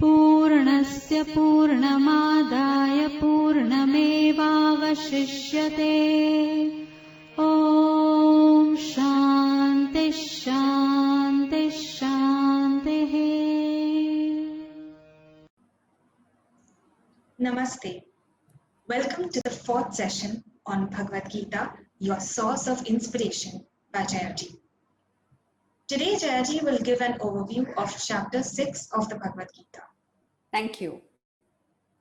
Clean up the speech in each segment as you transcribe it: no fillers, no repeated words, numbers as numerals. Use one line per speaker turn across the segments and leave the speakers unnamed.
पूर्णस्य पूर्णमादाय पूर्णमेवावशिष्यते। ॐ शान्ति शान्ति शान्तिः।
Namaste. Welcome to the fourth session on Bhagavad Gita, your source of inspiration by Jayaji. Today, Jayaji will give an overview of chapter 6 of the Bhagavad Gita.
Thank you.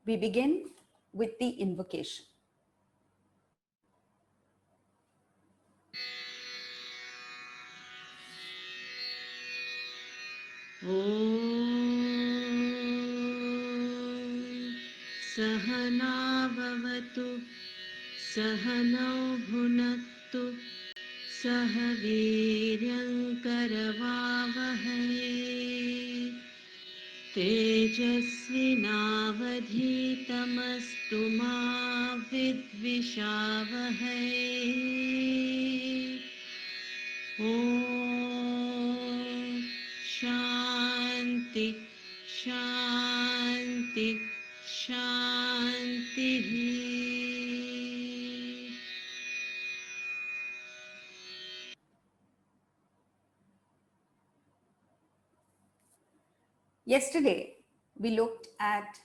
We begin with the invocation.
सहना भवतु सहनौ भुनक्तु सह वीर्यङ्करवावहै तेजस्विनावधीतमस्तु मा विद्विषावहै। ॐ शान्ति शान्ति शान्तिः।
Yesterday, we looked at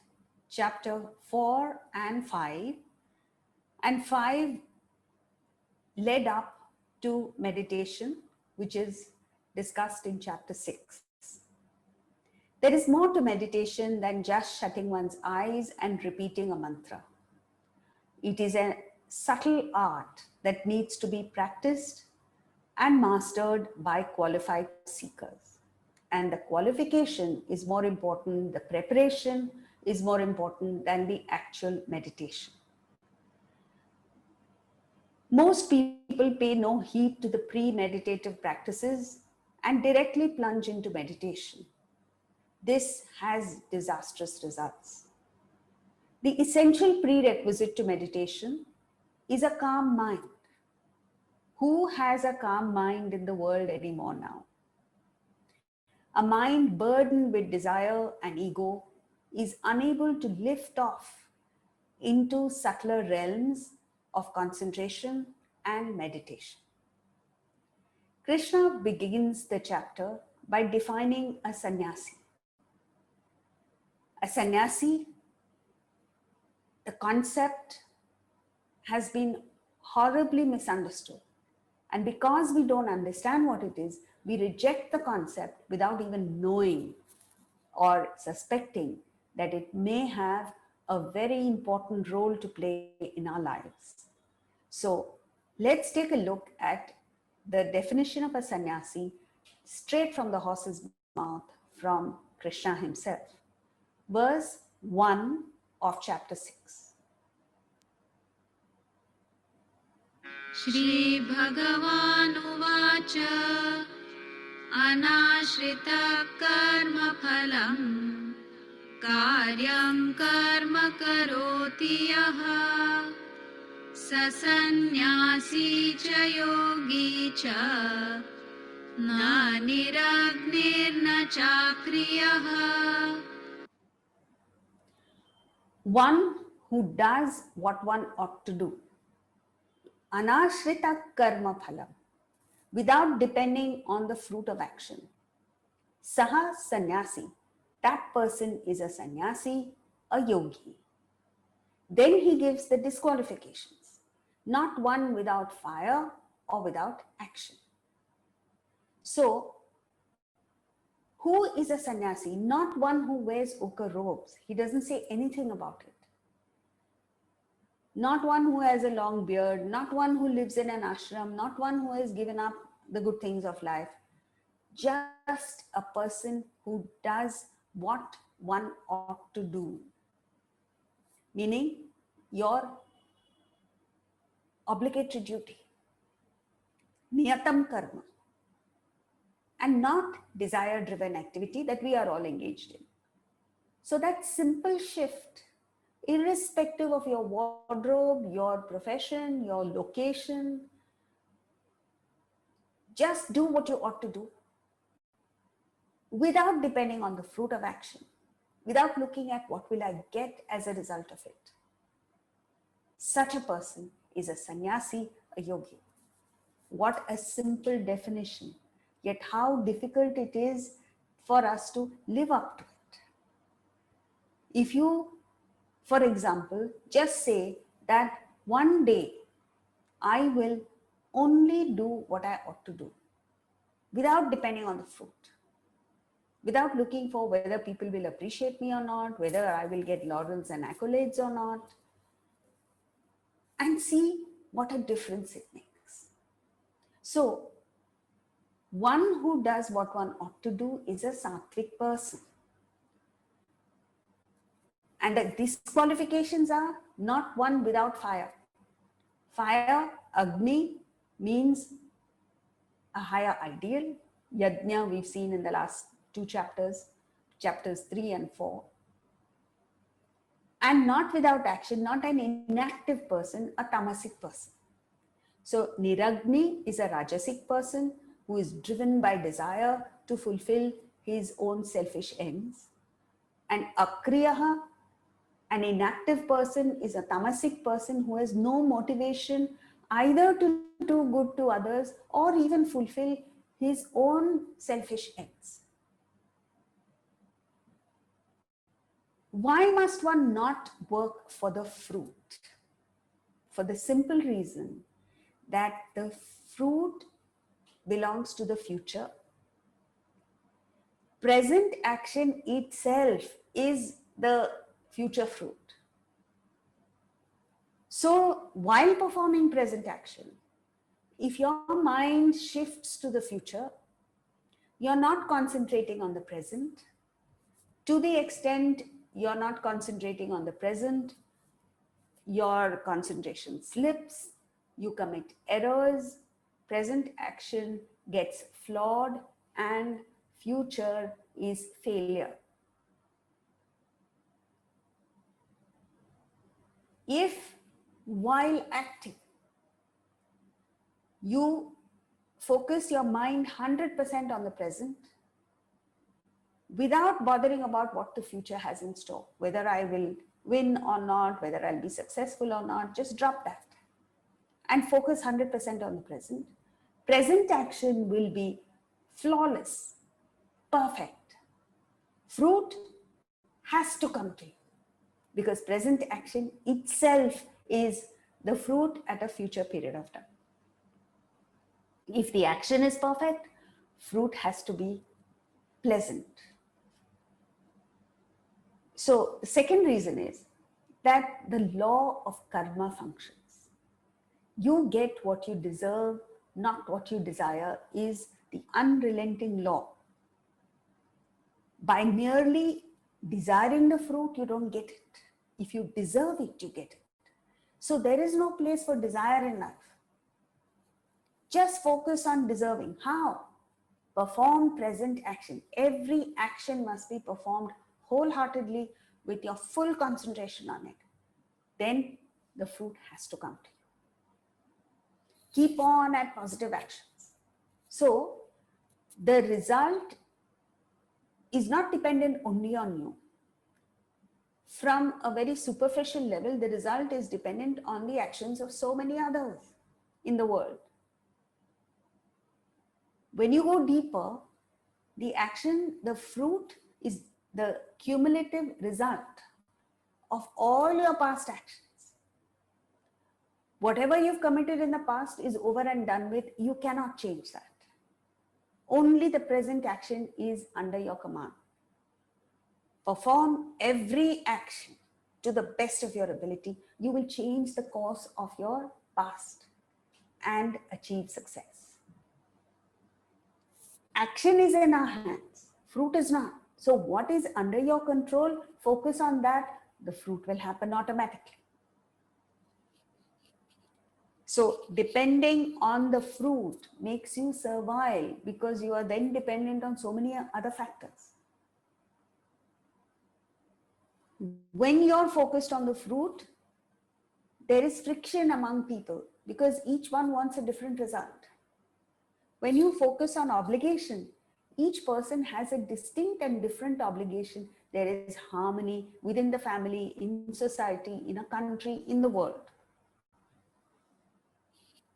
chapter 4 and 5, and 5 led up to meditation, which is discussed in chapter 6. There is more to meditation than just shutting one's eyes and repeating a mantra. It is a subtle art that needs to be practiced and mastered by qualified seekers. And the qualification is more important, the preparation is more important than the actual meditation. Most people pay no heed to the pre-meditative practices and directly plunge into meditation. This has disastrous results. The essential prerequisite to meditation is a calm mind. Who has a calm mind in the world anymore now? A mind burdened with desire and ego is unable to lift off into subtler realms of concentration and meditation. Krishna begins the chapter by defining a sannyasi. A sannyasi, the concept has been horribly misunderstood. And because we don't understand what it is, we reject the concept without even knowing or suspecting that it may have a very important role to play in our lives. So let's take a look at the definition of a sannyasi straight from the horse's mouth from Krishna himself. Verse 1 of chapter 6.
Shri Bhagavanuvacha Anashrita karma phalam karyam karma karoti yaha sasannyasi cha yogi cha na niragnirna chakriyah.
One who does what one ought to do. Anashrita karma phalam, without depending on the fruit of action. Saha sannyasi, that person is a sannyasi, a yogi. Then he gives the disqualifications, not one without fire or without action. So, who is a sannyasi? Not one who wears ochre robes. He doesn't say anything about it. Not one who has a long beard, not one who lives in an ashram, not one who has given up the good things of life. Just a person who does what one ought to do. Meaning your obligatory duty. Niyatam karma. And not desire-driven activity that we are all engaged in. So that simple shift, irrespective of your wardrobe, your profession, your location, just do what you ought to do. without depending on the fruit of action, without looking at what will I get as a result of it. Such a person is a sannyasi, a yogi. What a simple definition, yet how difficult it is for us to live up to it. If you, for example, just say that one day I will only do what I ought to do without depending on the fruit, without looking for whether people will appreciate me or not, whether I will get laurels and accolades or not, and see what a difference it makes. So, one who does what one ought to do is a sattvic person. And the disqualifications are not one without fire. Fire, Agni, means a higher ideal. Yajna, we've seen in the last two chapters, chapters 3 and 4. And not without action, not an inactive person, a tamasic person. So Niragni is a rajasic person who is driven by desire to fulfill his own selfish ends. And Akriyaha, an inactive person, is a tamasic person who has no motivation either to do good to others or even fulfill his own selfish ends. Why must one not work for the fruit? For the simple reason that the fruit belongs to the future. Present action itself is the future fruit. So while performing present action, if your mind shifts to the future, you're not concentrating on the present. To the extent you're not concentrating on the present, your concentration slips, you commit errors, present action gets flawed, and future is failure. If while acting, you focus your mind 100% on the present, without bothering about what the future has in store, whether I will win or not, whether I'll be successful or not, just drop that and focus 100% on the present. Present action will be flawless, perfect. Fruit has to come to you because present action itself is the fruit at a future period of time. If the action is perfect, fruit has to be pleasant. So the second reason is that the law of karma functions. You get what you deserve, not what you desire, is the unrelenting law. By merely desiring the fruit, you don't get it. If you deserve it, you get it. So there is no place for desire in life. Just focus on deserving. How? Perform present action. Every action must be performed wholeheartedly with your full concentration on it. Then the fruit has to come to you. Keep on at positive actions. So the result is not dependent only on you. From a very superficial level, the result is dependent on the actions of so many others in the world. When you go deeper, the action, the fruit is the cumulative result of all your past actions. Whatever you've committed in the past is over and done with. You cannot change that. Only the present action is under your command. Perform every action to the best of your ability. You will change the course of your past and achieve success. Action is in our hands. Fruit is not. So what is under your control? Focus on that. The fruit will happen automatically. So depending on the fruit makes you servile because you are then dependent on so many other factors. When you're focused on the fruit, there is friction among people because each one wants a different result. When you focus on obligation, each person has a distinct and different obligation. There is harmony within the family, in society, in a country, in the world.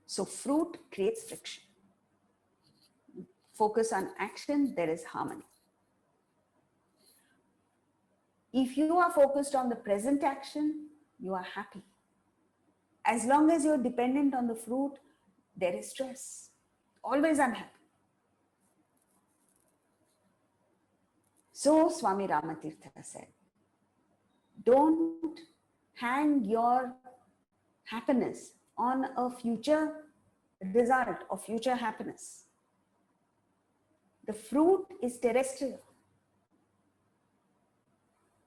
So fruit creates friction. Focus on action, there is harmony. If you are focused on the present action, you are happy. As long as you're dependent on the fruit, there is stress, always unhappy. So Swami Ramatirtha said, don't hang your happiness on a future result or future happiness. The fruit is terrestrial.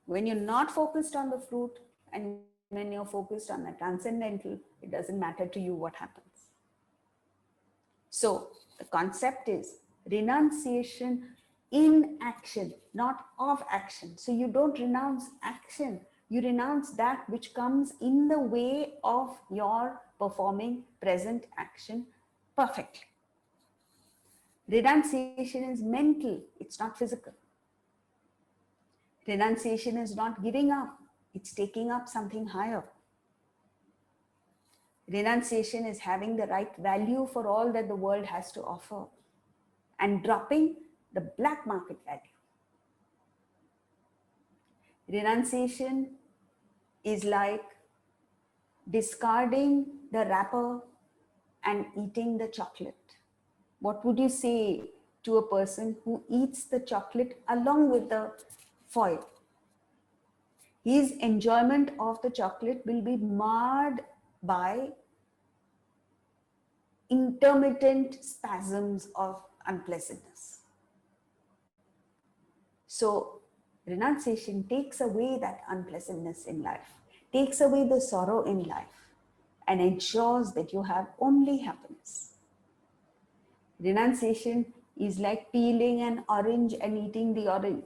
When you're not focused on the fruit and when you're focused on the transcendental, it doesn't matter to you what happens. So the concept is renunciation in action, not of action. So you don't renounce action, you renounce that which comes in the way of your performing present action perfectly. Renunciation is mental, it's not physical. Renunciation is not giving up, it's taking up something higher. Renunciation is having the right value for all that the world has to offer and dropping the black market value. Renunciation is like discarding the wrapper and eating the chocolate. What would you say to a person who eats the chocolate along with the foil? His enjoyment of the chocolate will be marred by intermittent spasms of unpleasantness. So renunciation takes away that unpleasantness in life, takes away the sorrow in life, and ensures that you have only happiness. Renunciation is like peeling an orange and eating the orange.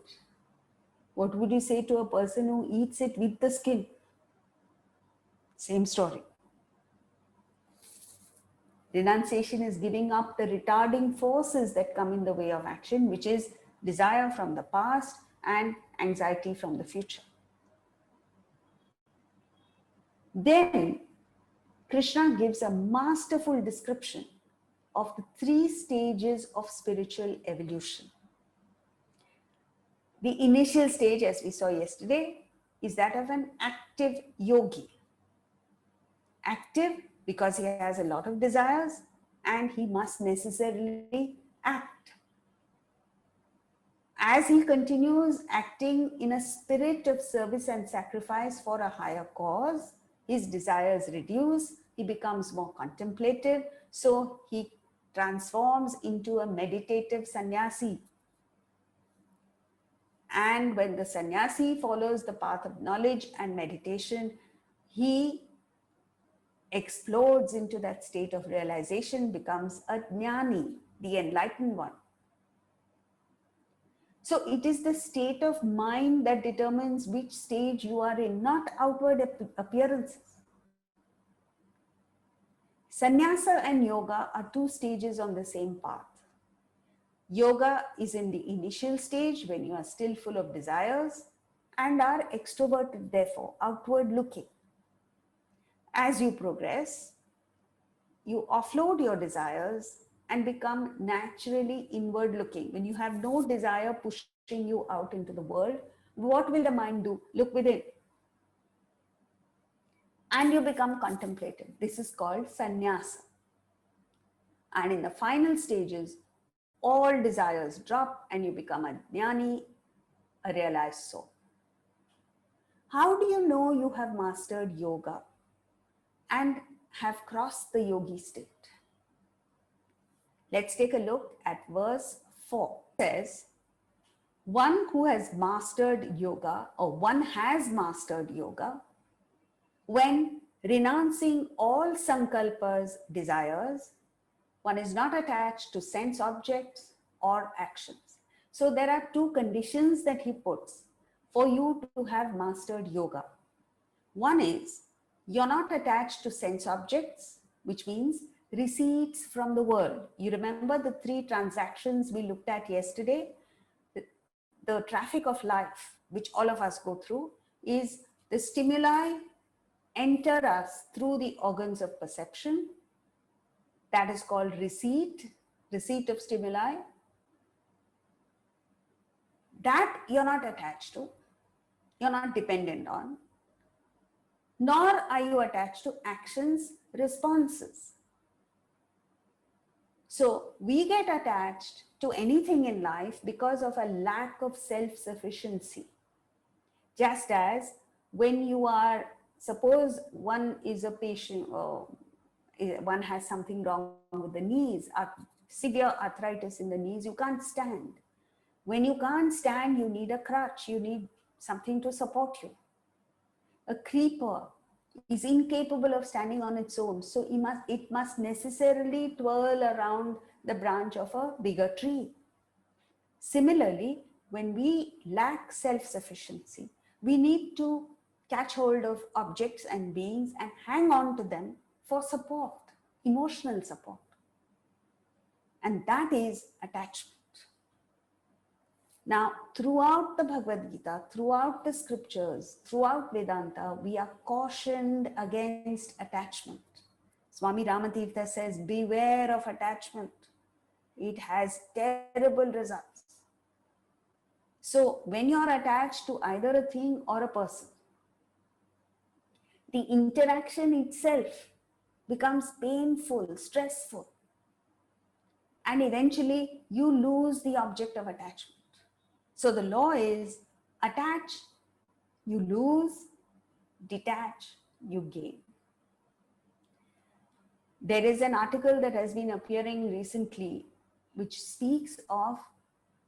What would you say to a person who eats it with the skin? Same story. Renunciation is giving up the retarding forces that come in the way of action, which is desire from the past and anxiety from the future. Then Krishna gives a masterful description of the 3 stages of spiritual evolution. The initial stage, as we saw yesterday, is that of an active yogi. Active because he has a lot of desires and he must necessarily act. As he continues acting in a spirit of service and sacrifice for a higher cause, his desires reduce, he becomes more contemplative, so he transforms into a meditative sannyasi. And when the sannyasi follows the path of knowledge and meditation, he explodes into that state of realization, becomes a jnani, the enlightened one. So it is the state of mind that determines which stage you are in, not outward appearances. Sannyasa and yoga are 2 stages on the same path. Yoga is in the initial stage when you are still full of desires and are extroverted, therefore outward looking. As you progress, you offload your desires and become naturally inward looking. When you have no desire pushing you out into the world, what will the mind do? Look within. And you become contemplative. This is called sannyasa. And in the final stages, all desires drop and you become a jnani, a realized soul. How do you know you have mastered yoga and have crossed the yogi state? Let's take a look at verse 4. It says, one who has mastered yoga, or one has mastered yoga, when renouncing all sankalpas, desires, one is not attached to sense objects or actions. So there are 2 conditions that he puts for you to have mastered yoga. One is, you're not attached to sense objects, which means receipts from the world. You remember the three transactions we looked at yesterday? The traffic of life, which all of us go through, is the stimuli enter us through the organs of perception. That is called receipt of stimuli. That you're not attached to, you're not dependent on, nor are you attached to actions, responses. So we get attached to anything in life because of a lack of self-sufficiency. Just as when you are, suppose one is a patient or one has something wrong with the knees, severe arthritis in the knees, you can't stand. When you can't stand, you need a crutch, you need something to support you. A creeper is incapable of standing on its own, so it must necessarily twirl around the branch of a bigger tree. Similarly, when we lack self-sufficiency, we need to catch hold of objects and beings and hang on to them for support, emotional support. And that is attachment. Now, throughout the Bhagavad Gita, throughout the scriptures, throughout Vedanta, we are cautioned against attachment. Swami Ramatirtha says, beware of attachment. It has terrible results. So when you're attached to either a thing or a person, the interaction itself becomes painful, stressful, and eventually you lose the object of attachment. So the law is attach, you lose, detach, you gain. There is an article that has been appearing recently which speaks of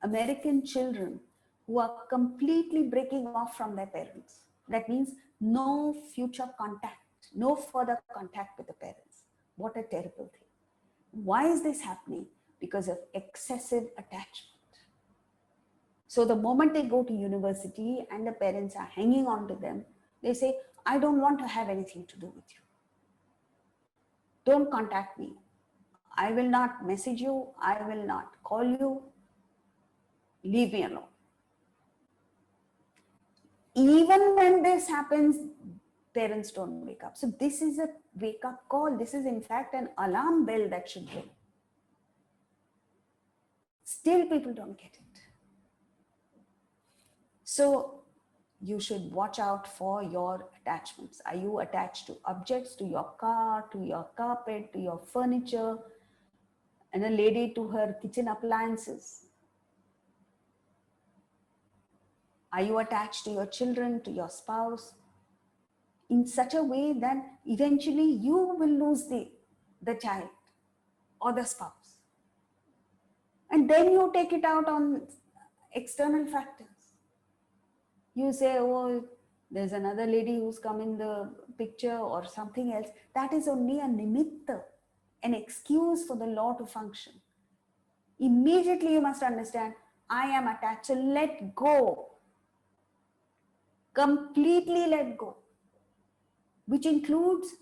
American children who are completely breaking off from their parents. That means no future contact, no further contact with the parents. What a terrible thing. Why is this happening? Because of excessive attachment. So the moment they go to university and the parents are hanging on to them, they say, I don't want to have anything to do with you. Don't contact me. I will not message you. I will not call you. Leave me alone. Even when this happens, parents don't wake up. So this is a wake-up call. This is in fact an alarm bell that should ring. Still people don't get it. So you should watch out for your attachments. Are you attached to objects, to your car, to your carpet, to your furniture, and a lady to her kitchen appliances? Are you attached to your children, to your spouse, in such a way that eventually you will lose the child or the spouse? And then you take it out on external factors. You say, oh, there's another lady who's come in the picture or something else. That is only a nimitta, an excuse for the law to function. Immediately you must understand, I am attached. So let go. Completely let go. Which includes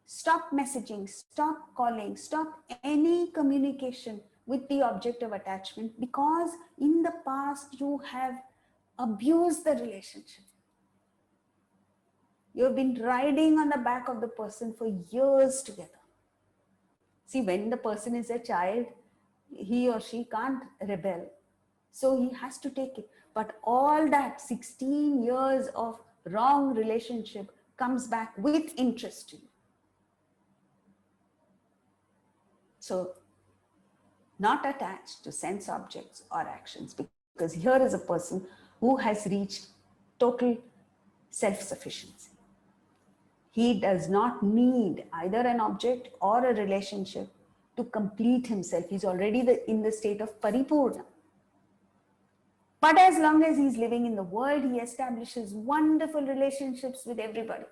stop messaging, stop calling, stop any communication with the object of attachment, because in the past you have abused the relationship. You have been riding on the back of the person for years together. See, when the person is a child, he or she can't rebel. So he has to take it. But all that 16 years of wrong relationship comes back with interest to you. So, not attached to sense objects or actions, because here is a person who has reached total self-sufficiency. He does not need either an object or a relationship to complete himself. He's already in the state of paripurna. But as long as he's living in the world, he establishes wonderful relationships with everybody.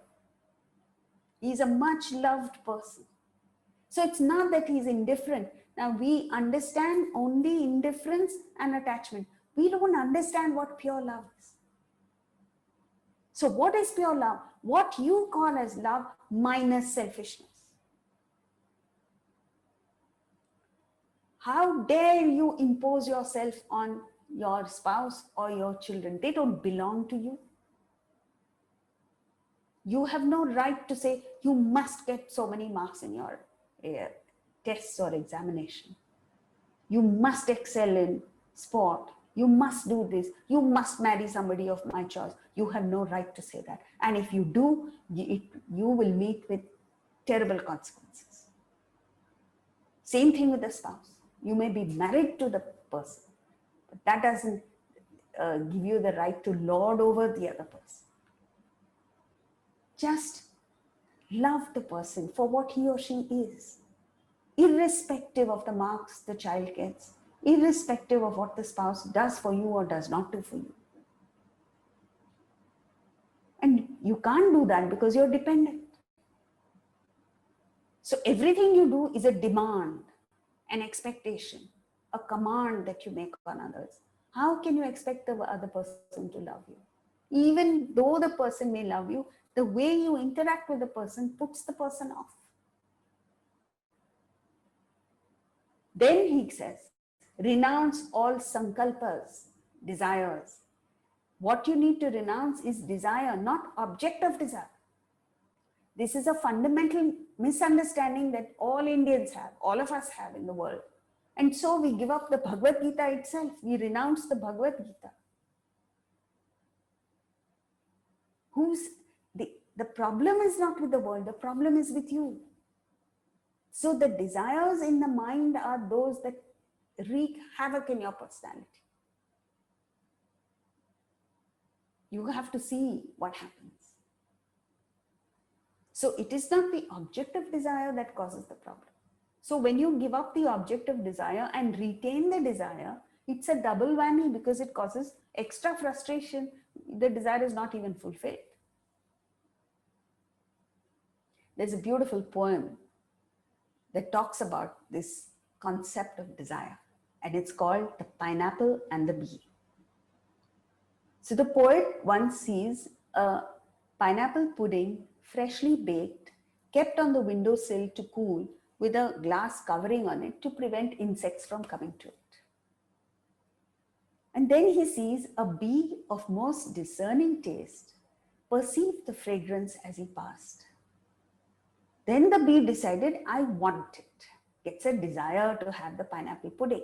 He's a much loved person. So it's not that he's indifferent. Now we understand only indifference and attachment. We don't understand what pure love is. So what is pure love? What you call as love minus selfishness. How dare you impose yourself on your spouse or your children? They don't belong to you. You have no right to say you must get so many marks in your uh, tests or examination. You must excel in sport. You must do this. You must marry somebody of my choice. You have no right to say that. And if you do, you will meet with terrible consequences. Same thing with the spouse. You may be married to the person, but that doesn't give you the right to lord over the other person. Just love the person for what he or she is, irrespective of the marks the child gets, irrespective of what the spouse does for you or does not do for you. And you can't do that because you're dependent. So everything you do is a demand, an expectation, a command that you make on others. How can you expect the other person to love you? Even though the person may love you, the way you interact with the person puts the person off. Then he says, renounce all sankalpas, desires. What you need to renounce is desire, not object of desire. This is a fundamental misunderstanding that all Indians have, all of us have in the world. And so we give up the Bhagavad Gita itself. We renounce the Bhagavad Gita. The problem is not with the world, the problem is with you. So the desires in the mind are those that wreak havoc in your personality. You have to see what happens. So it is not the object of desire that causes the problem. So when you give up the object of desire and retain the desire, it's a double whammy because it causes extra frustration. The desire is not even fulfilled. There's a beautiful poem that talks about this concept of desire, and it's called The Pineapple and the Bee. So the poet once sees a pineapple pudding freshly baked, kept on the windowsill to cool with a glass covering on it to prevent insects from coming to it. And then he sees a bee of most discerning taste perceive the fragrance as he passed. Then the bee decided, I want it. Gets a desire to have the pineapple pudding.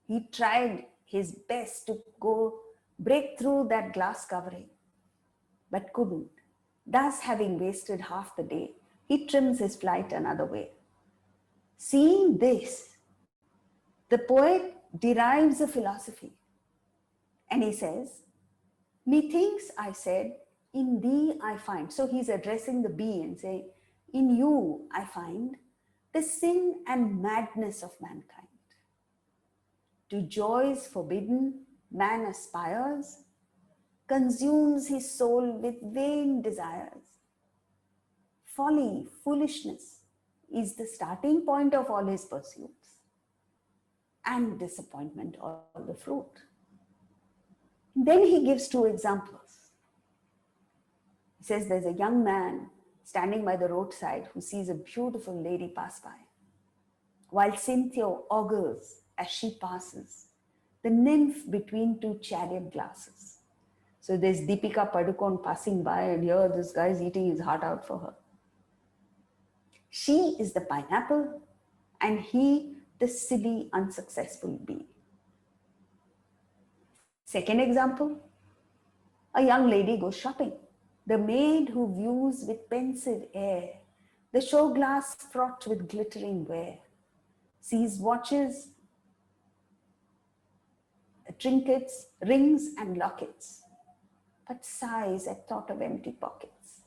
He tried his best to break through that glass covering, but couldn't. Thus, having wasted half the day, he trims his flight another way. Seeing this, the poet derives a philosophy, and he says, methinks I said, in thee I find. So he's addressing the bee and saying, in you I find the sin and madness of mankind. To joys forbidden, man aspires, consumes his soul with vain desires. Folly, foolishness is the starting point of all his pursuits, and disappointment all the fruit. Then he gives two examples. He says there's a young man standing by the roadside who sees a beautiful lady pass by. While Cynthia ogles as she passes, the nymph between two chariot glasses. So there's Deepika Padukone passing by, and here this guy is eating his heart out for her. She is the pineapple, and he the silly, unsuccessful bee. Second example, a young lady goes shopping. The maid who views with pensive air the show glass fraught with glittering ware, sees watches, trinkets, rings, and lockets, but sighs at thought of empty pockets.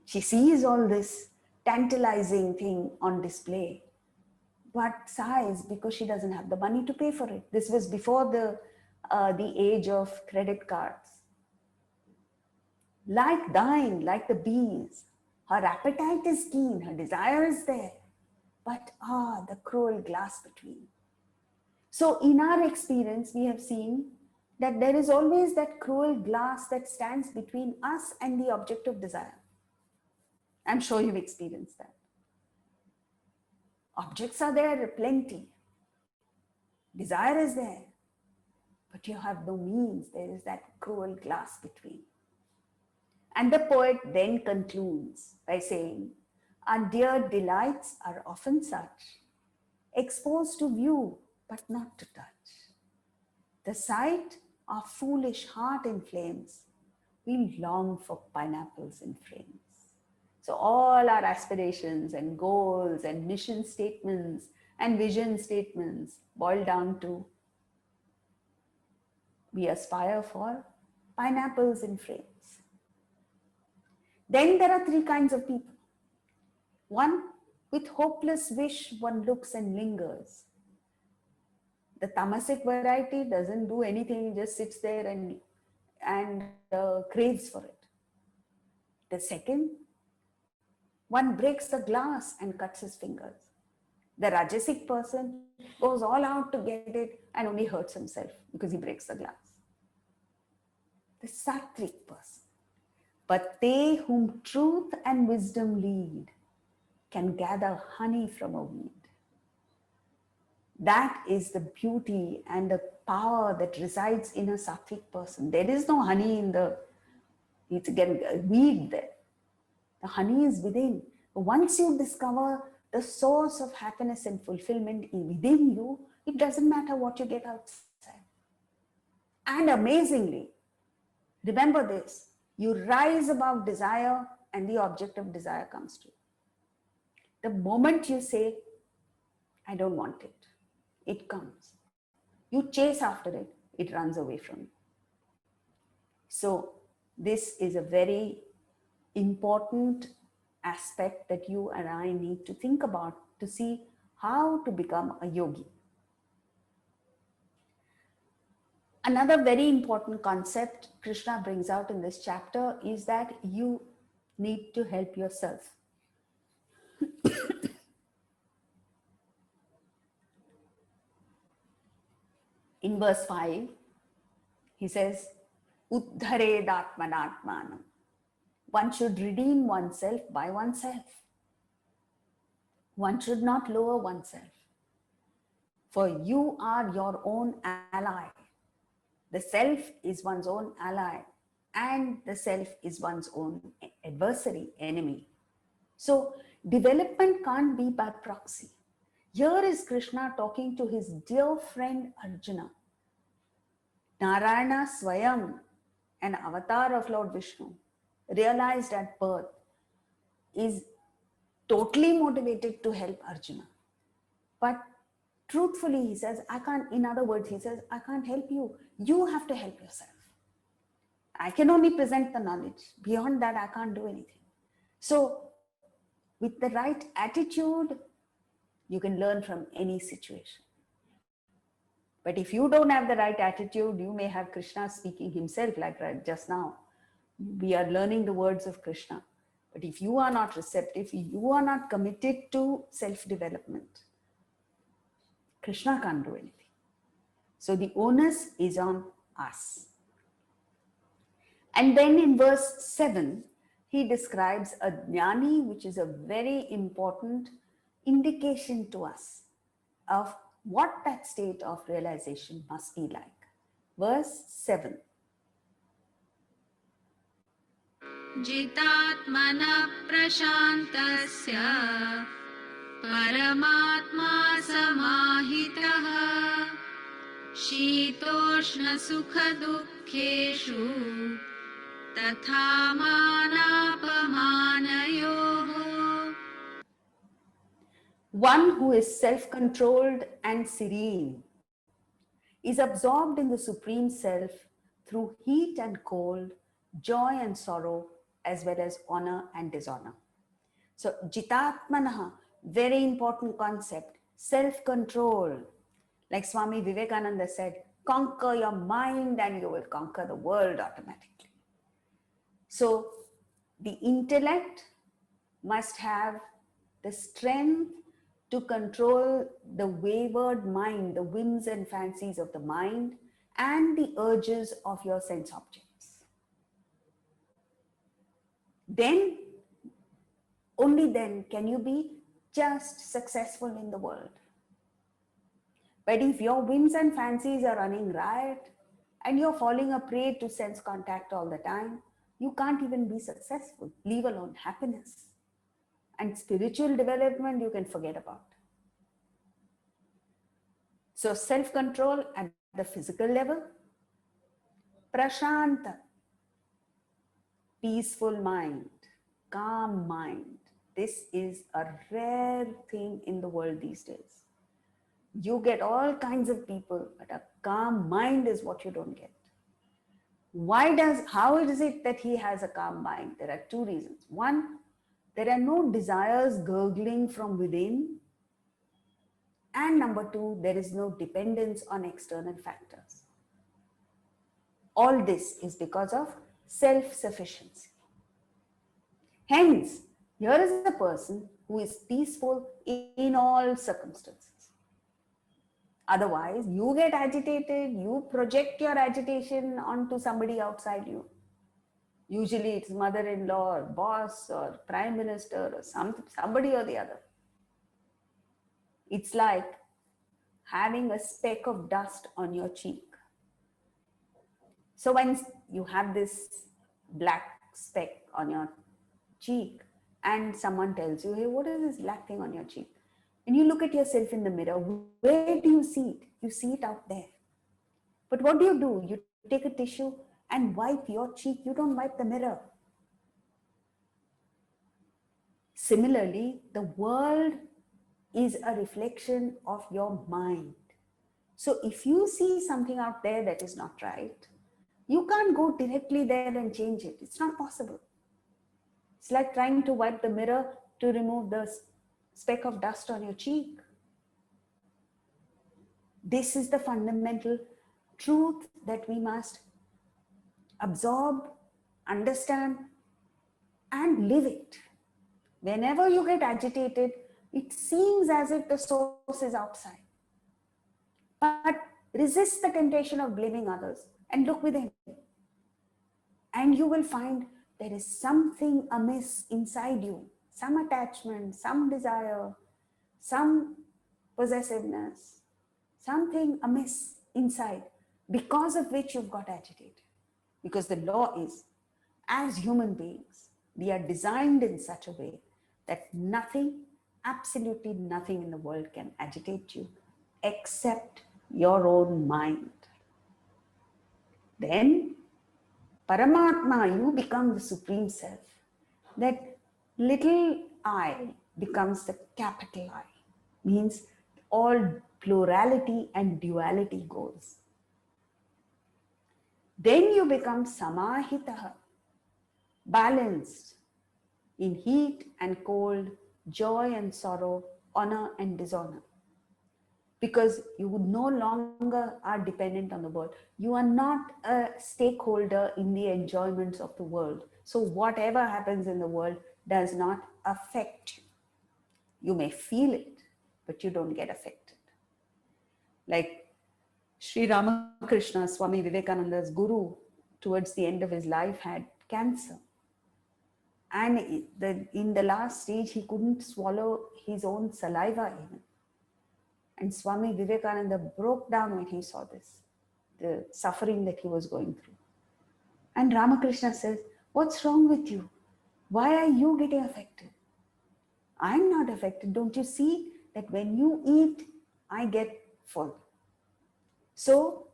She sees all this tantalizing thing on display, but sighs because she doesn't have the money to pay for it. This was before the age of credit cards. Like thine, like the bees, her appetite is keen, her desire is there, but the cruel glass between. So in our experience, we have seen that there is always that cruel glass that stands between us and the object of desire. I'm sure you've experienced that. Objects are there, plenty. Desire is there, but you have no means. There is that cruel glass between. And the poet then concludes by saying, our dear delights are often such, exposed to view, but not to touch. The sight our foolish heart inflames, we long for pineapples in frames. So all our aspirations and goals and mission statements and vision statements boil down to we aspire for pineapples in frames. Then there are three kinds of people. One, with hopeless wish, one looks and lingers. The tamasic variety doesn't do anything, just sits there and craves for it. The second, one breaks the glass and cuts his fingers. The rajasic person goes all out to get it and only hurts himself because he breaks the glass. The sattvic person, but they whom truth and wisdom lead can gather honey from a weed. That is the beauty and the power that resides in a sattvic person. There is no honey in it's again a weed there. The honey is within. Once you discover the source of happiness and fulfillment within you, it doesn't matter what you get outside. And amazingly, remember this, you rise above desire and the object of desire comes to you. The moment you say, I don't want it, it comes. You chase after it, it runs away from you. So this is a very important aspect that you and I need to think about to see how to become a yogi. Another very important concept Krishna brings out in this chapter is that you need to help yourself. In verse 5, he says, Uddharedatmanatmanam. One should redeem oneself by oneself. One should not lower oneself. For you are your own ally. The self is one's own ally, and the self is one's own adversary, enemy. So development can't be by proxy. Here is Krishna talking to his dear friend Arjuna. Narayana Swayam, an avatar of Lord Vishnu, realized at birth, is totally motivated to help Arjuna. But truthfully, he says, I can't, in other words, he says, I can't help you. You have to help yourself. I can only present the knowledge. Beyond that, I can't do anything. So with the right attitude, you can learn from any situation. But if you don't have the right attitude, you may have Krishna speaking himself like right just now. We are learning the words of Krishna. But if you are not receptive, you are not committed to self-development, Krishna can't do anything. So the onus is on us. And then in verse 7, he describes a jnani, which is a very important indication to us of what that state of realization must be like. Verse 7.
जितात्मनः प्रशान्तस्य परमात्मा समाहितः शीतोष्णसुखदुःखेषु तथा मानापमानयोः.
One who is self-controlled and serene is absorbed in the Supreme Self through heat and cold, joy and sorrow, as well as honor and dishonor. So, jitatmanaha, very important concept, self-control. Like Swami Vivekananda said, conquer your mind and you will conquer the world automatically. So, the intellect must have the strength to control the wayward mind, the whims and fancies of the mind, and the urges of your sense objects. Then, only then can you be just successful in the world. But if your whims and fancies are running riot and you're falling a prey to sense contact all the time, you can't even be successful, leave alone happiness. And spiritual development, you can forget about. So, self control at the physical level, prashanta, peaceful mind, calm mind. This is a rare thing in the world these days. You get all kinds of people, but a calm mind is what you don't get. How is it that he has a calm mind? There are two reasons. One, there are no desires gurgling from within. And number two, there is no dependence on external factors. All this is because of self-sufficiency. Hence, here is a person who is peaceful in all circumstances. Otherwise, you get agitated, you project your agitation onto somebody outside you. Usually it's mother-in-law or boss or prime minister or somebody or the other. It's like having a speck of dust on your cheek. So when you have this black speck on your cheek and someone tells you, hey, what is this black thing on your cheek? And you look at yourself in the mirror, where do you see it? You see it out there. But what do? You take a tissue and wipe your cheek. You don't wipe the mirror. Similarly, the world is a reflection of your mind. So if you see something out there that is not right, you can't go directly there and change it. It's not possible. It's like trying to wipe the mirror to remove the speck of dust on your cheek. This is the fundamental truth that we must absorb, understand, and live it. Whenever you get agitated, it seems as if the source is outside. But resist the temptation of blaming others and look within. And you will find there is something amiss inside you, some attachment, some desire, some possessiveness, something amiss inside, because of which you've got agitated. Because the law is, as human beings, we are designed in such a way that nothing, absolutely nothing in the world can agitate you except your own mind. Then, Paramatma, you become the Supreme Self. That little I becomes the capital I, means all plurality and duality goes. Then you become Samahitaha, balanced in heat and cold, joy and sorrow, honor and dishonor. Because you no longer are dependent on the world. You are not a stakeholder in the enjoyments of the world. So whatever happens in the world does not affect you. You may feel it, but you don't get affected. Like Sri Ramakrishna, Swami Vivekananda's guru, towards the end of his life had cancer. And in the last stage, he couldn't swallow his own saliva even. And Swami Vivekananda broke down when he saw this, the suffering that he was going through. And Ramakrishna says, what's wrong with you? Why are you getting affected? I'm not affected. Don't you see that when you eat, I get full? So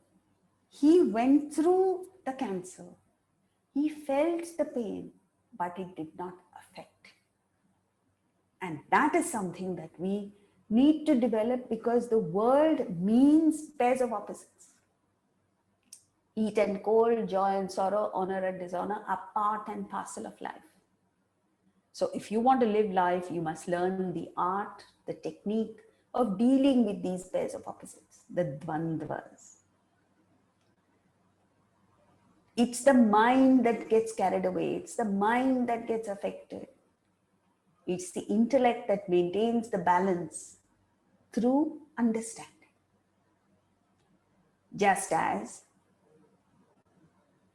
he went through the cancer. He felt the pain, but it did not affect him. And that is something that we need to develop, because the world means pairs of opposites. Heat and cold, joy and sorrow, honor and dishonor are part and parcel of life. So if you want to live life, you must learn the art, the technique of dealing with these pairs of opposites, the dvandvas. It's the mind that gets carried away. It's the mind that gets affected. It's the intellect that maintains the balance through understanding. Just as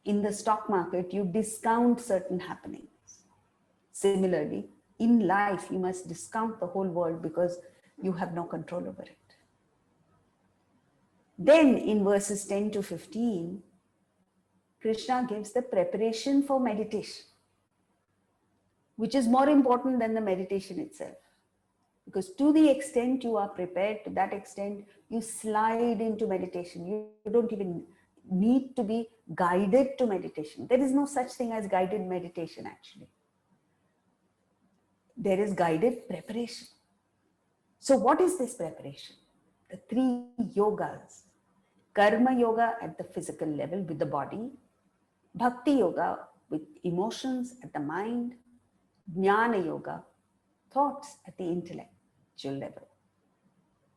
in the stock market, you discount certain happenings. Similarly, in life, you must discount the whole world because you have no control over it. Then in verses 10 to 15, Krishna gives the preparation for meditation, which is more important than the meditation itself. Because to the extent you are prepared, to that extent you slide into meditation. You don't even need to be guided to meditation. There is no such thing as guided meditation actually. There is guided preparation. So what is this preparation? The three yogas. Karma yoga at the physical level with the body, bhakti yoga with emotions at the mind, jnana yoga, thoughts at the intellectual level.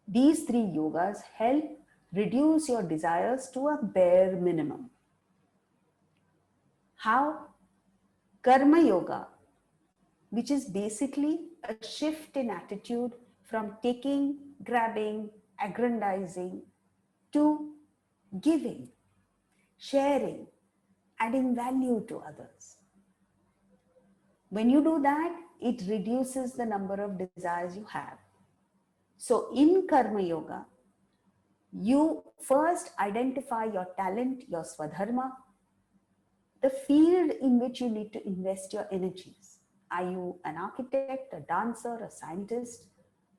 These three yogas help reduce your desires to a bare minimum. How? Karma yoga, which is basically a shift in attitude from taking, grabbing, aggrandizing to giving, sharing, adding value to others. When you do that, it reduces the number of desires you have. So in Karma Yoga, you first identify your talent, your swadharma, the field in which you need to invest your energies. Are you an architect, a dancer, a scientist,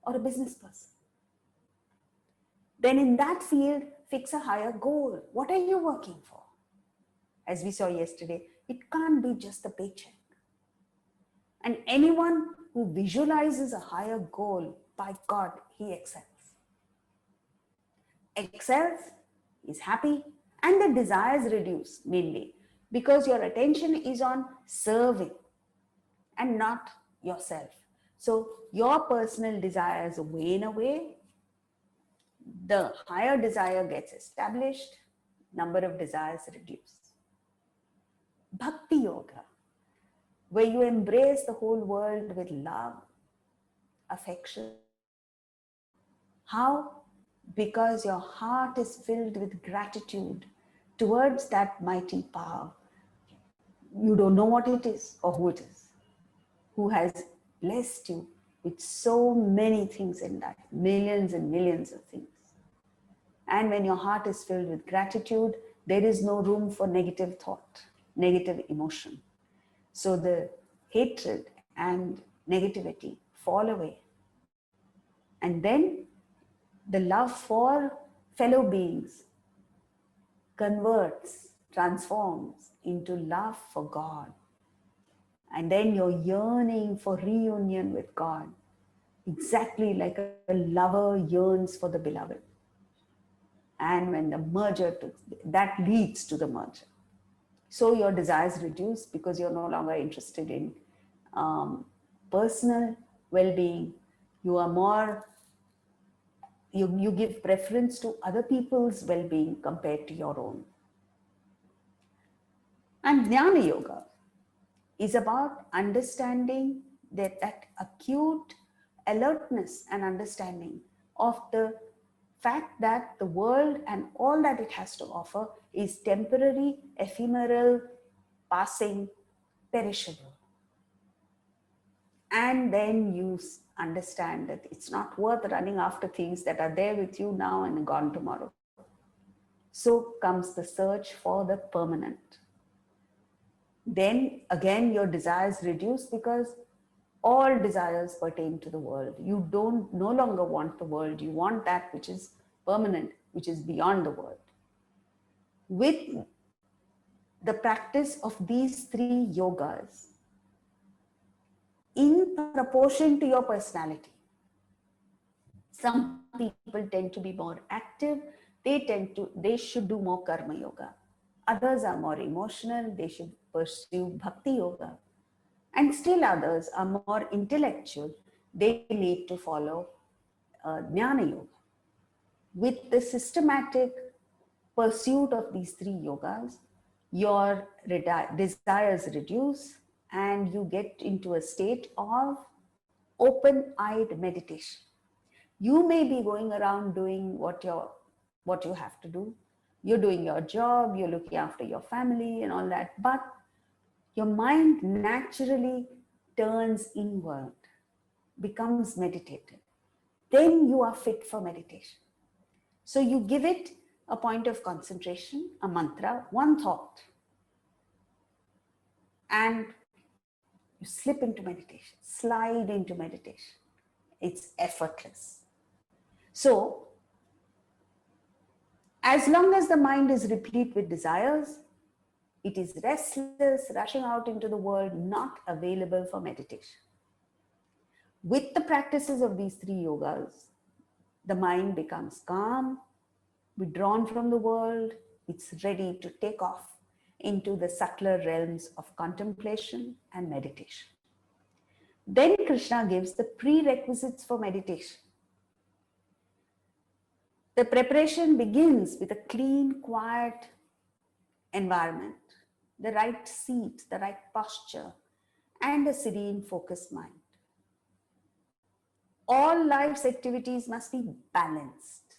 or a business person? Then in that field, fix a higher goal. What are you working for? As we saw yesterday, it can't be just a paycheck. And anyone who visualizes a higher goal, by God, he excels. Excels, is happy, and the desires reduce mainly because your attention is on serving and not yourself. So your personal desires wane away, the higher desire gets established, number of desires reduce. Bhakti yoga, where you embrace the whole world with love, affection. How? Because your heart is filled with gratitude towards that mighty power. You don't know what it is or who it is, who has blessed you with so many things in life, millions and millions of things. And when your heart is filled with gratitude, there is no room for negative thought, negative emotion. So the hatred and negativity fall away. And then the love for fellow beings converts, transforms into love for God. And then your yearning for reunion with God, exactly like a lover yearns for the beloved. And when the merger, that leads to the merger. So your desires reduce because you're no longer interested in personal well-being. You are more, you give preference to other people's well-being compared to your own. And Jnana Yoga is about understanding that acute alertness and understanding of the fact that the world and all that it has to offer is temporary, ephemeral, passing, perishable. And then you understand that it's not worth running after things that are there with you now and gone tomorrow. So comes the search for the permanent. Then again, your desires reduce because all desires pertain to the world. You don't no longer want the world. You want that which is permanent, which is beyond the world. With the practice of these three yogas, in proportion to your personality, some people tend to be more active. They should do more karma yoga. Others are more emotional. They should pursue bhakti yoga. And still others are more intellectual. They need to follow jnana yoga. With the systematic pursuit of these three yogas, your desires reduce and you get into a state of open-eyed meditation. You may be going around doing what you have to do. You're doing your job, you're looking after your family and all that, but your mind naturally turns inward, becomes meditative, then you are fit for meditation. So you give it a point of concentration, a mantra, one thought, and you slip into meditation, slide into meditation. It's effortless. So, as long as the mind is replete with desires, it is restless, rushing out into the world, not available for meditation. With the practices of these three yogas, the mind becomes calm, withdrawn from the world, it's ready to take off into the subtler realms of contemplation and meditation. Then Krishna gives the prerequisites for meditation. The preparation begins with a clean, quiet environment, the right seat, the right posture, and a serene, focused mind. All life's activities must be balanced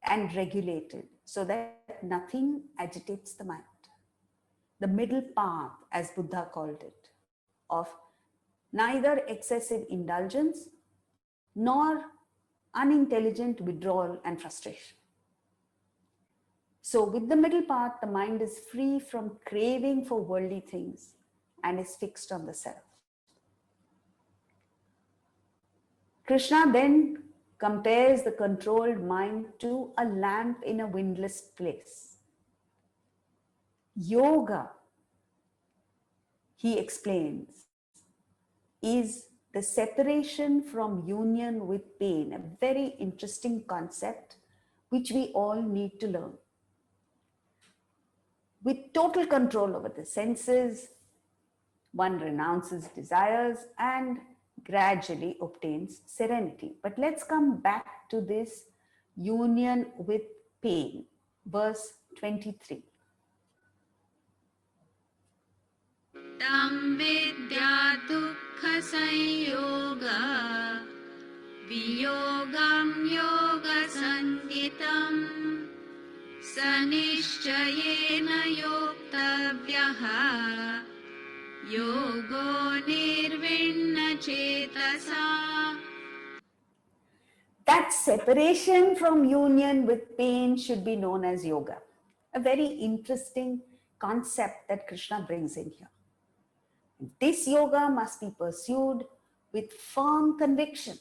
and regulated so that nothing agitates the mind. The middle path, as Buddha called it, of neither excessive indulgence nor unintelligent withdrawal and frustration. So with the middle path, the mind is free from craving for worldly things and is fixed on the self. Krishna then compares the controlled mind to a lamp in a windless place. Yoga, he explains, is the separation from union with pain, a very interesting concept which we all need to learn. With total control over the senses, one renounces desires and gradually obtains serenity. But let's come back to this union with pain, verse 23.
Tam vidya dukha sanyoga viyogam yoga sangitam sanishchayena yoktavyaha yogo nirvinna chetasa.
That separation from union with pain should be known as yoga. A very interesting concept that Krishna brings in here. This yoga must be pursued with firm conviction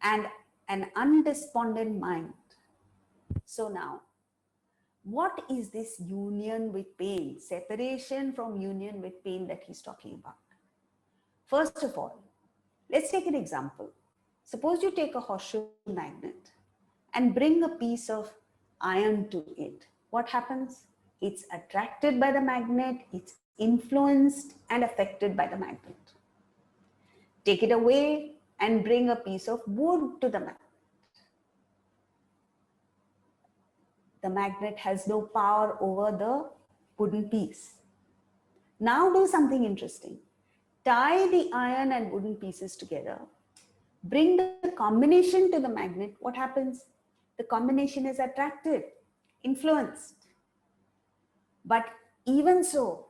and an undespondent mind. So now, what is this union with pain, separation from union with pain that he's talking about? First of all, let's take an example. Suppose you take a horseshoe magnet and bring a piece of iron to it. What happens? It's attracted by the magnet, it's influenced and affected by the magnet. Take it away and bring a piece of wood to the magnet. The magnet has no power over the wooden piece. Now do something interesting. Tie the iron and wooden pieces together. Bring the combination to the magnet. What happens? The combination is attracted, influenced. But even so,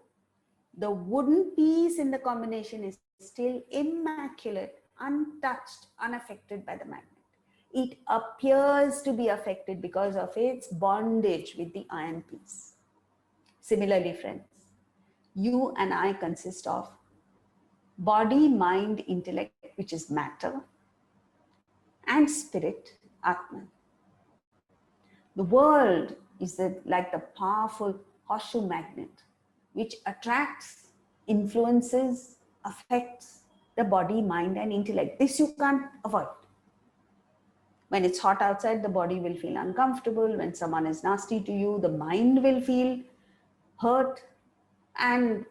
the wooden piece in the combination is still immaculate, untouched, unaffected by the magnet. It appears to be affected because of its bondage with the iron piece. Similarly, friends, you and I consist of body, mind, intellect, which is matter, and spirit, Atman. The world is like the powerful horseshoe magnet, which attracts, influences, affects the body, mind, and intellect. This you can't avoid. When it's hot outside, the body will feel uncomfortable. When someone is nasty to you, the mind will feel hurt. And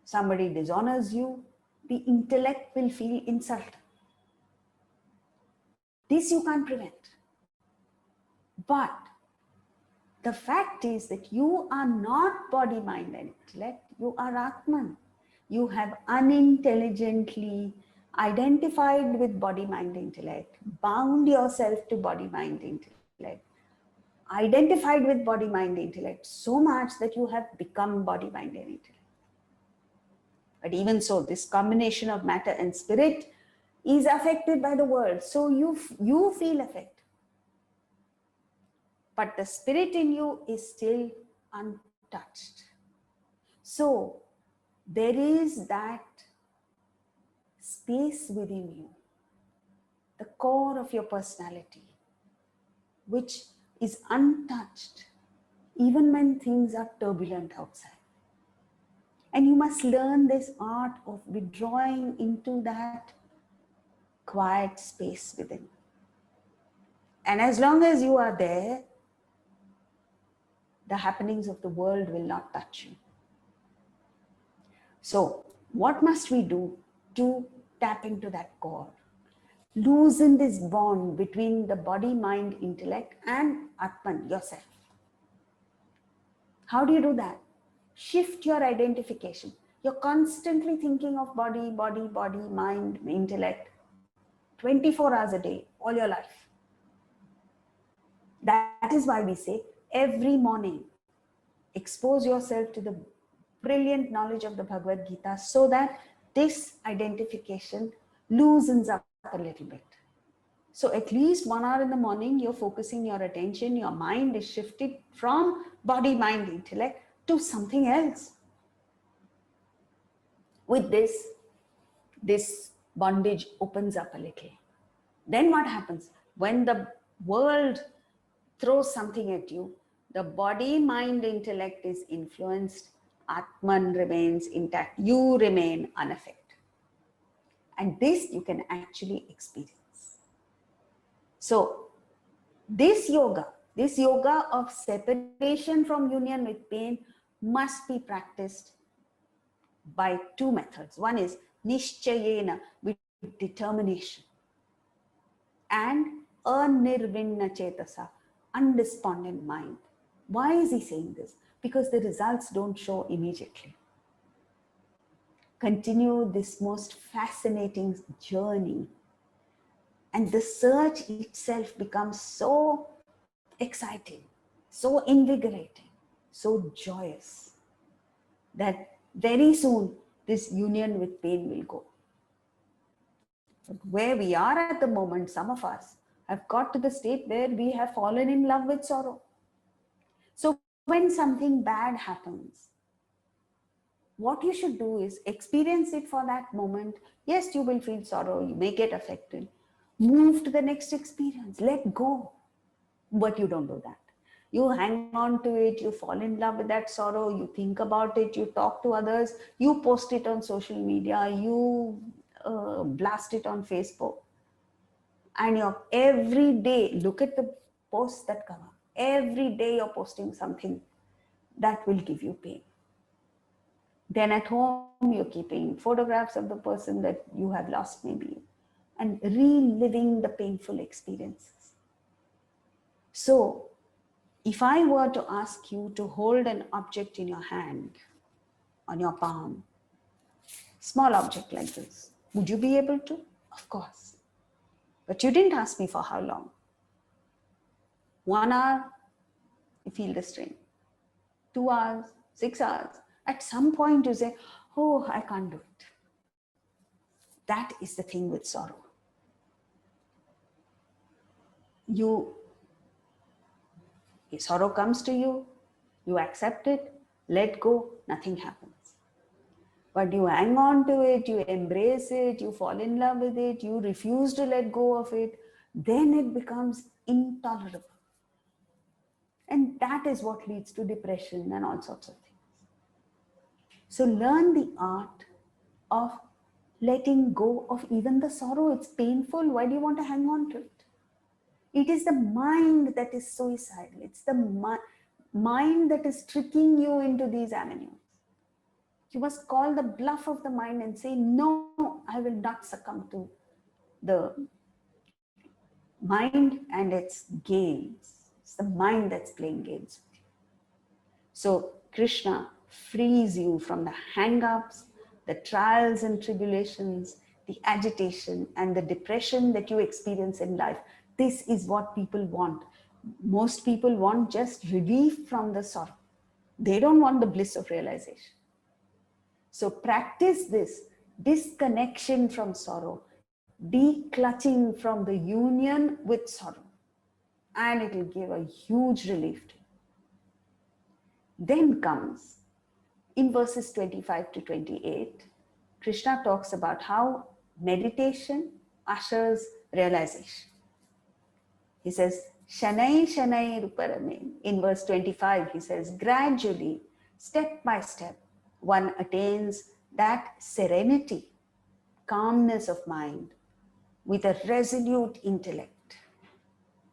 somebody dishonors you, the intellect will feel insulted. This you can't prevent. But the fact is that you are not body, mind, and intellect. You are Atman. You have unintelligently identified with body, mind, intellect, bound yourself to body, mind, intellect, identified with body, mind, intellect so much that you have become body, mind, and intellect. But even so, this combination of matter and spirit is affected by the world. So you feel effect. But the spirit in you is still untouched. So there is that space within you, the core of your personality, which is untouched even when things are turbulent outside. And you must learn this art of withdrawing into that quiet space within. And as long as you are there, the happenings of the world will not touch you. So, what must we do to tap into that core? Loosen this bond between the body, mind, intellect, and Atman, yourself. How do you do that? Shift your identification. You're constantly thinking of body, mind, intellect, 24 hours a day, all your life. That is why we say every morning, expose yourself to the brilliant knowledge of the Bhagavad Gita so that this identification loosens up a little bit. So at least 1 hour in the morning, you're focusing your attention, your mind is shifted from body, mind, intellect to something else. With this bondage opens up a little. Then what happens? When the world throws something at you, the body, mind, intellect is influenced, Atman remains intact, you remain unaffected. And this you can actually experience. So this yoga of separation from union with pain must be practiced by two methods. One is nishchayena, with determination, and anirvinna chetasa, undespondent mind. Why is he saying this? Because the results don't show immediately. Continue this most fascinating journey, and the search itself becomes so exciting, so invigorating, so joyous that very soon this union with pain will go. But where we are at the moment, some of us have got to the state where we have fallen in love with sorrow. So when something bad happens, what you should do is experience it for that moment. Yes, you will feel sorrow, you may get affected. Move to the next experience, let go. But you don't do that. You hang on to it, you fall in love with that sorrow, you think about it, you talk to others, you post it on social media, you blast it on Facebook. And you're every day, look at the posts that come up. Every day you're posting something that will give you pain. Then at home, you're keeping photographs of the person that you have lost maybe, and reliving the painful experiences. So, if I were to ask you to hold an object in your hand, on your palm, small object like this, would you be able to? Of course. But you didn't ask me for how long. 1 hour, you feel the strain. 2 hours, 6 hours. At some point you say, oh, I can't do it. That is the thing with sorrow. Sorrow comes to you, you accept it, let go, nothing happens. But you hang on to it, you embrace it, you fall in love with it, you refuse to let go of it, then it becomes intolerable. And that is what leads to depression and all sorts of things. So learn the art of letting go of even the sorrow. It's painful. Why do you want to hang on to it? It is the mind that is suicidal. It's the mind that is tricking you into these avenues. You must call the bluff of the mind and say, no, I will not succumb to the mind and its games. It's the mind that's playing games with you. So Krishna frees you from the hang-ups, the trials and tribulations, the agitation and the depression that you experience in life. This is what people want. Most people want just relief from the sorrow. They don't want the bliss of realization. So practice this disconnection from sorrow, declutching from the union with sorrow, and it will give a huge relief to you. Then comes in verses 25 to 28, Krishna talks about how meditation ushers realization. He says, Shanai Shanai Ruparame. In verse 25, he says, gradually, step by step, one attains that serenity, calmness of mind with a resolute intellect,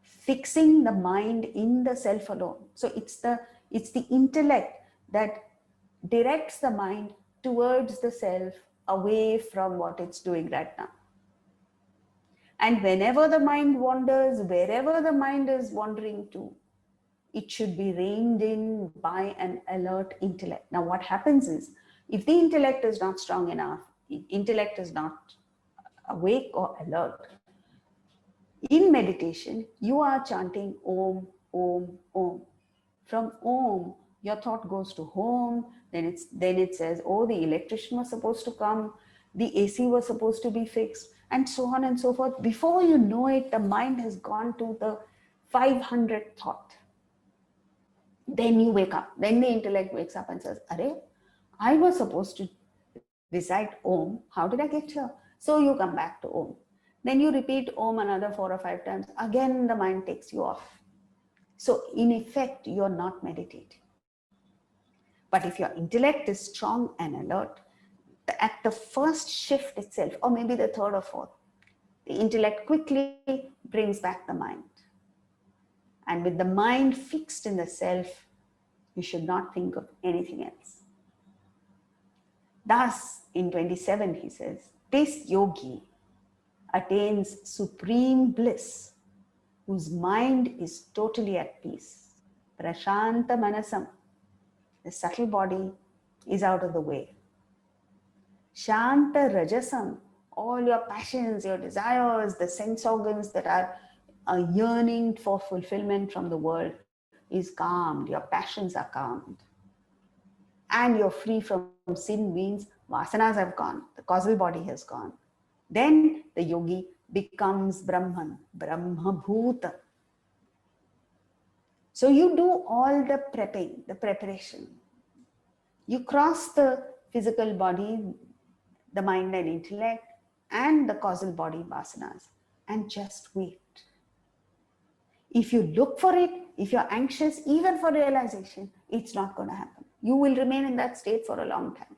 fixing the mind in the self alone. So it's the intellect that directs the mind towards the self, away from what it's doing right now. And whenever the mind wanders, wherever the mind is wandering to, it should be reined in by an alert intellect. Now, what happens is, if the intellect is not strong enough, intellect is not awake or alert, in meditation, you are chanting Om, Om, Om. From Om, your thought goes to home, then it says, oh, the electrician was supposed to come, the AC was supposed to be fixed, and so on and so forth. Before you know it, the mind has gone to the 500th thought. Then you wake up. Then the intellect wakes up and says, Arey, I was supposed to recite Om. How did I get here? So you come back to Om. Then you repeat Om another 4 or 5 times. Again, the mind takes you off. So in effect, you're not meditating. But if your intellect is strong and alert, at the first shift itself, or maybe the third or fourth, the intellect quickly brings back the mind. And with the mind fixed in the self, you should not think of anything else. Thus, in 27, he says, this yogi attains supreme bliss, whose mind is totally at peace. Prashanta manasam, the subtle body is out of the way. Shanta rajasam, all your passions, your desires, the sense organs that are yearning for fulfillment from the world is calmed. Your passions are calmed. And you're free from sin means vasanas have gone. The causal body has gone. Then the yogi becomes Brahman, Brahma-bhuta. So you do all the prepping, the preparation. You cross the physical body, the mind and intellect, and the causal body, vasanas, and just wait. If you look for it, if you're anxious, even for realization, it's not going to happen. You will remain in that state for a long time.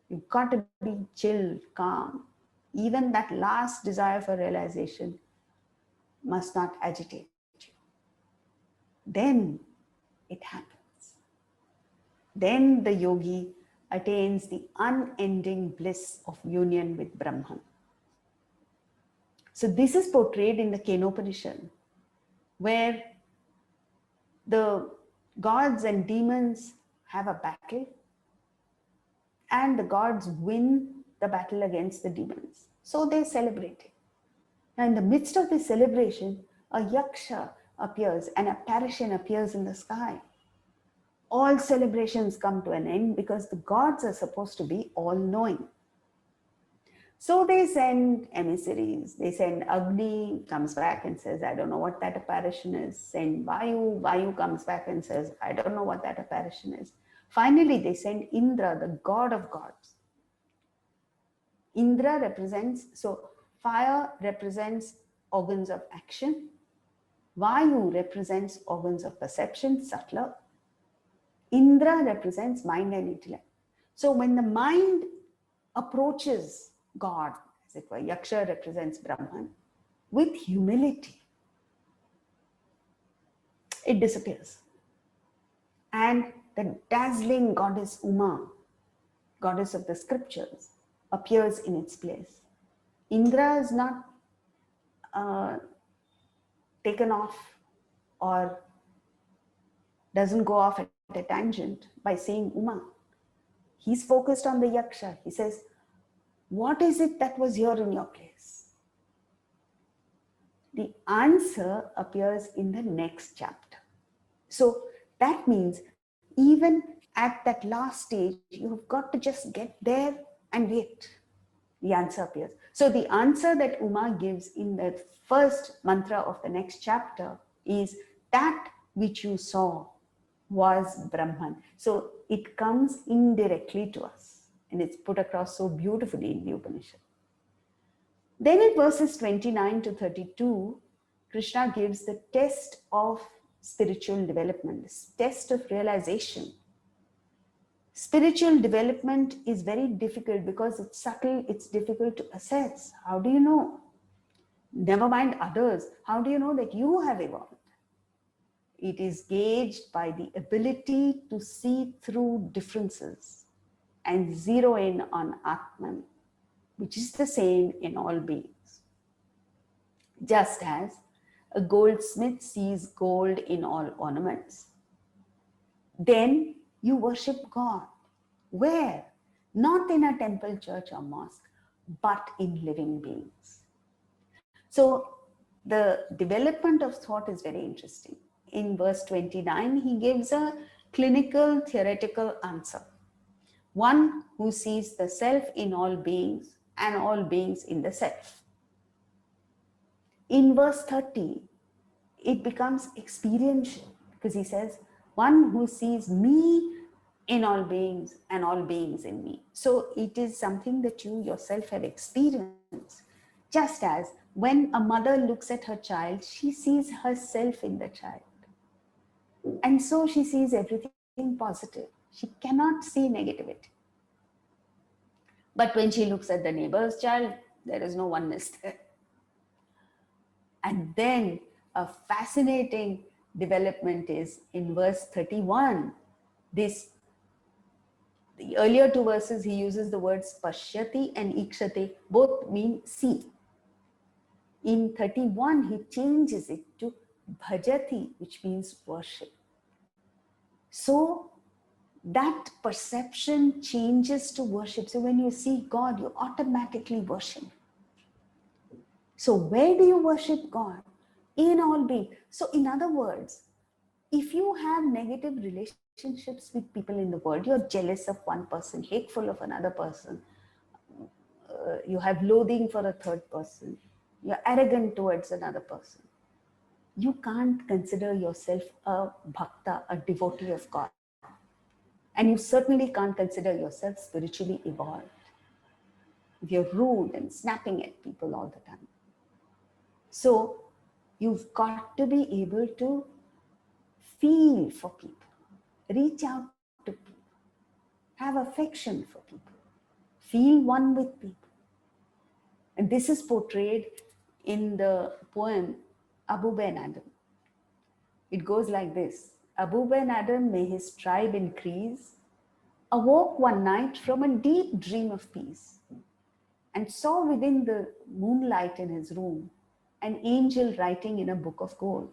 You've got to be chilled, calm. Even that last desire for realization must not agitate you. Then it happens. Then the yogi attains the unending bliss of union with Brahman. So this is portrayed in the Kenopanishad, where the gods and demons have a battle, and the gods win the battle against the demons. So they celebrate it. Now, in the midst of this celebration, a yaksha appears, an apparition appears in the sky. All celebrations come to an end because the gods are supposed to be all-knowing. So they send emissaries. They send Agni, comes back and says, I don't know what that apparition is. Send Vayu, Vayu comes back and says, I don't know what that apparition is. Finally, they send Indra, the god of gods. Indra represents, so fire represents organs of action. Vayu represents organs of perception, subtler. Indra represents mind and intellect. So when the mind approaches God, as it were, Yaksha represents Brahman, with humility, it disappears. And the dazzling goddess Uma, goddess of the scriptures, appears in its place. Indra is not taken off or doesn't go off at a tangent by saying Uma. He's focused on the Yaksha. He says, what is it that was here in your place? The answer appears in the next chapter. So that means even at that last stage, you've got to just get there and wait. The answer appears. So the answer that Uma gives in the first mantra of the next chapter is that which you saw was Brahman. So it comes indirectly to us, and it's put across so beautifully in the Upanishad. Then in verses 29 to 32, Krishna gives the test of spiritual development, this test of realization. Spiritual development is very difficult because it's subtle, it's difficult to assess. How do you know? Never mind others. How do you know that you have evolved? It is gauged by the ability to see through differences and zero in on Atman, which is the same in all beings. Just as a goldsmith sees gold in all ornaments, then you worship God. Where? Not in a temple, church, or mosque, but in living beings. So the development of thought is very interesting. In verse 29, he gives a clinical theoretical answer. One who sees the self in all beings and all beings in the self. In verse 30, it becomes experiential because he says, one who sees me in all beings and all beings in me. So it is something that you yourself have experienced. Just as when a mother looks at her child, she sees herself in the child. And so she sees everything positive. She cannot see negativity. But when she looks at the neighbor's child, there is no oneness there. And then a fascinating development is in verse 31. The earlier two verses, he uses the words pashyati and ikshate, both mean see. In 31, he changes it to bhajati, which means worship. So that perception changes to worship. So when you see God, you automatically worship. So where do you worship God? In all being. So in other words, if you have negative relationships with people in the world, you're jealous of one person, hateful of another person, you have loathing for a third person, you're arrogant towards another person, you can't consider yourself a bhakta, a devotee of God. And you certainly can't consider yourself spiritually evolved if you're rude and snapping at people all the time. So you've got to be able to feel for people, reach out to people, have affection for people, feel one with people. And this is portrayed in the poem Abu Ben Adam. It goes like this. Abu Ben Adam, may his tribe increase, awoke one night from a deep dream of peace and saw within the moonlight in his room an angel writing in a book of gold.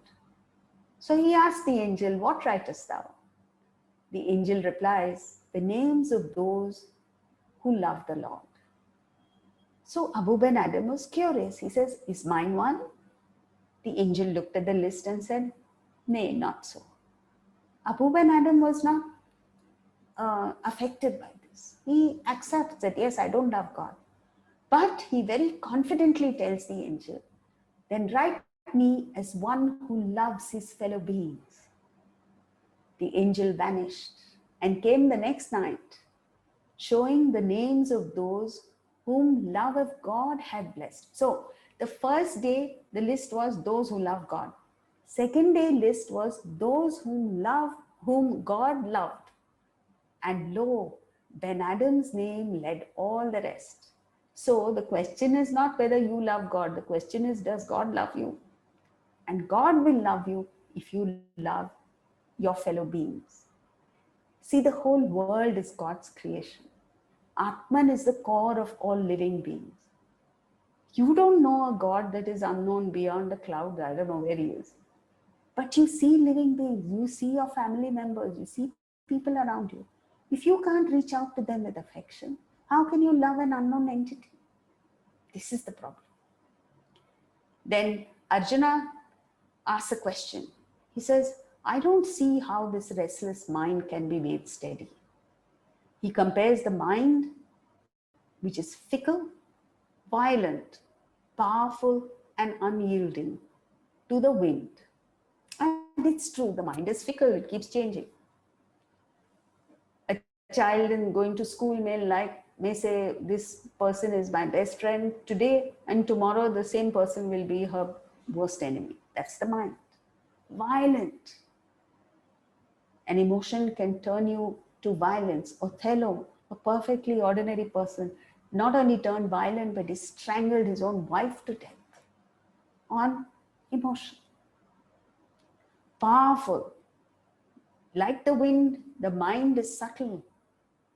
So he asked the angel, what writest thou? The angel replies, the names of those who love the Lord. So Abu Ben Adam was curious. He says, is mine one? The angel looked at the list and said, nay, not so. Abu Ben Adam was not affected by this. He accepts that, yes, I don't love God. But he very confidently tells the angel, then write me as one who loves his fellow beings. The angel vanished and came the next night, showing the names of those whom love of God had blessed. So the first day, the list was those who love God. Second day list was those whom God loved. And lo, Ben Adam's name led all the rest. So the question is not whether you love God. The question is, does God love you? And God will love you if you love your fellow beings. See, the whole world is God's creation. Atman is the core of all living beings. You don't know a God that is unknown beyond the clouds. I don't know where he is. But you see living beings, you see your family members, you see people around you. If you can't reach out to them with affection, how can you love an unknown entity? This is the problem. Then Arjuna asks a question. He says, I don't see how this restless mind can be made steady. He compares the mind, which is fickle, violent, powerful, and unyielding, to the wind. And it's true, the mind is fickle, it keeps changing. A child in going to school may say, this person is my best friend today, and tomorrow the same person will be her worst enemy. That's the mind. Violent. An emotion can turn you to violence. Othello, a perfectly ordinary person, not only turned violent, but he strangled his own wife to death on emotion. Powerful. Like the wind, the mind is subtle,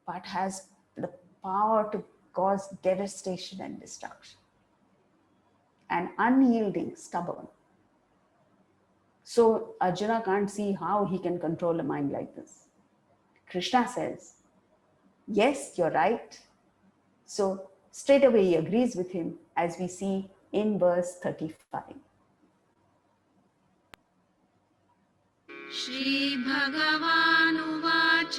but has the power to cause devastation and destruction. And unyielding, stubborn. So Arjuna can't see how he can control a mind like this. Krishna says, yes, you're right. So straight away he agrees with him, as we see in verse 35.
श्रीभगवानुवाच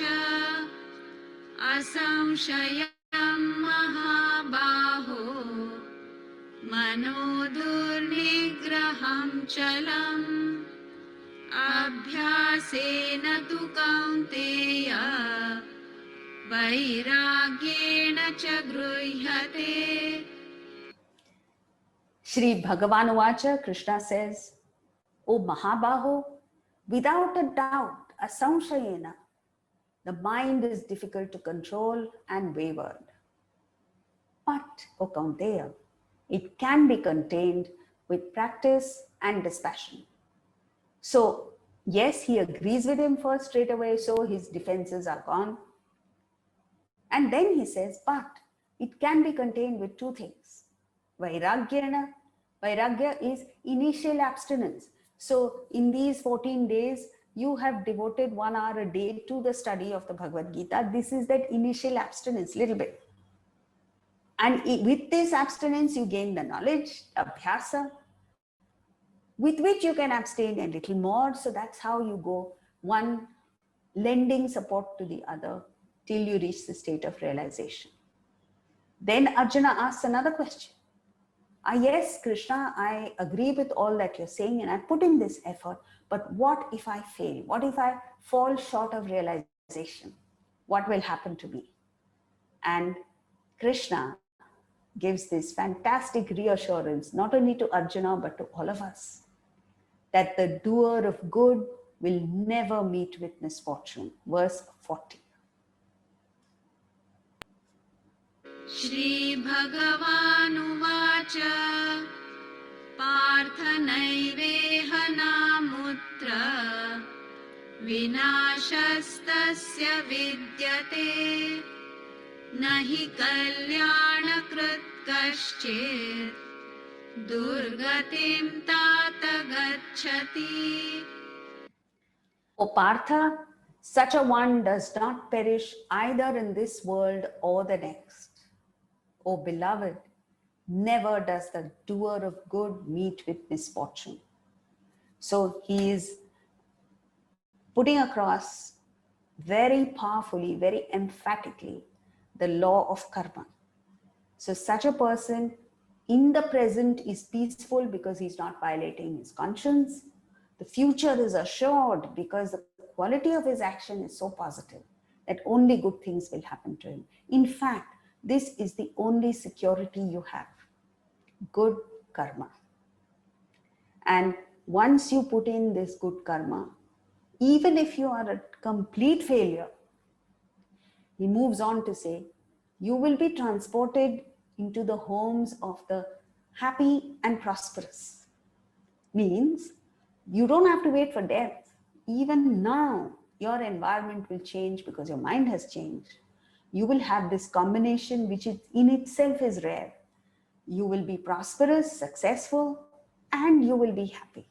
असंशयं महाबाहो मनो दुर्निग्रहं चलम् अभ्यासेन तु कौन्तेय वैराग्येण च गृह्यते.
Shri Bhagavanuvacha, Krishna says, O Mahabaho, without a doubt, asamshayena, the mind is difficult to control and wavered. But, O Kaunteya, it can be contained with practice and dispassion. So, yes, he agrees with him first straight away, so his defenses are gone. And then he says, but it can be contained with two things. Vairagyana. Vairagya is initial abstinence. So in these 14 days, you have devoted 1 hour a day to the study of the Bhagavad Gita. This is that initial abstinence, little bit. And with this abstinence, you gain the knowledge, abhyasa, with which you can abstain a little more. So that's how you go, one lending support to the other till you reach the state of realization. Then Arjuna asks another question. Yes, Krishna, I agree with all that you're saying and I put in this effort, but what if I fail? What if I fall short of realization? What will happen to me? And Krishna gives this fantastic reassurance, not only to Arjuna, but to all of us, that the doer of good will never meet with misfortune. Verse 40.
श्रीभगवानुवाच पार्थ नैवेह नामुत्र विनाशस्तस्य विद्यते न हि कल्याणकृत् कश्चित् दुर्गतिं तात गच्छति.
O Partha, such a one does not perish either in this world or the next. O beloved, never does the doer of good meet with misfortune. So he is putting across very powerfully, very emphatically, the law of karma. So such a person in the present is peaceful because he's not violating his conscience. The future is assured because the quality of his action is so positive that only good things will happen to him. In fact, this is the only security you have, good karma. And once you put in this good karma, even if you are a complete failure, he moves on to say, you will be transported into the homes of the happy and prosperous. Means you don't have to wait for death. Even now, your environment will change because your mind has changed. You will have this combination which in itself is rare. You will be prosperous, successful, and you will be happy.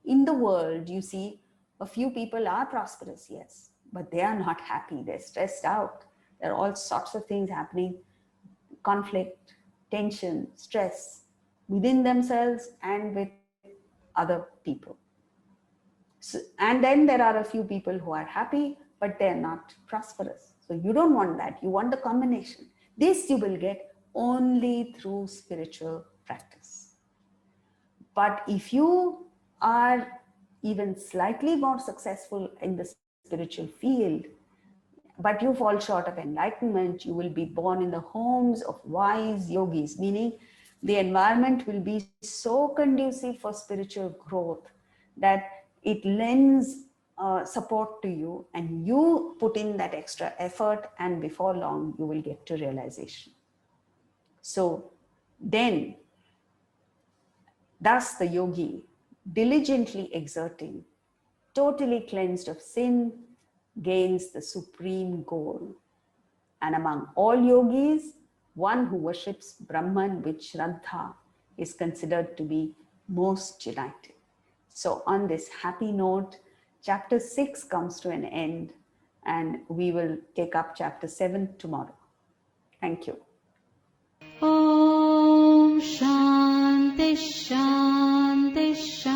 In the world, you see, a few people are prosperous, yes, but they are not happy. They're stressed out. There are all sorts of things happening, conflict, tension, stress within themselves and with other people. So, and then there are a few people who are happy, but they're not prosperous. So you don't want that. You want the combination. This you will get only through spiritual practice. But if you are even slightly more successful in the spiritual field, but you fall short of enlightenment, you will be born in the homes of wise yogis, meaning the environment will be so conducive for spiritual growth that it lends support to you, and you put in that extra effort, and before long you will get to realization. So then, thus the yogi, diligently exerting, totally cleansed of sin, gains the supreme goal. And among all yogis, one who worships Brahman with Shraddha is considered to be most united. So on this happy note, chapter 6 comes to an end, and we will take up chapter 7 tomorrow. Thank you. Om Shanti Shanti Shanti.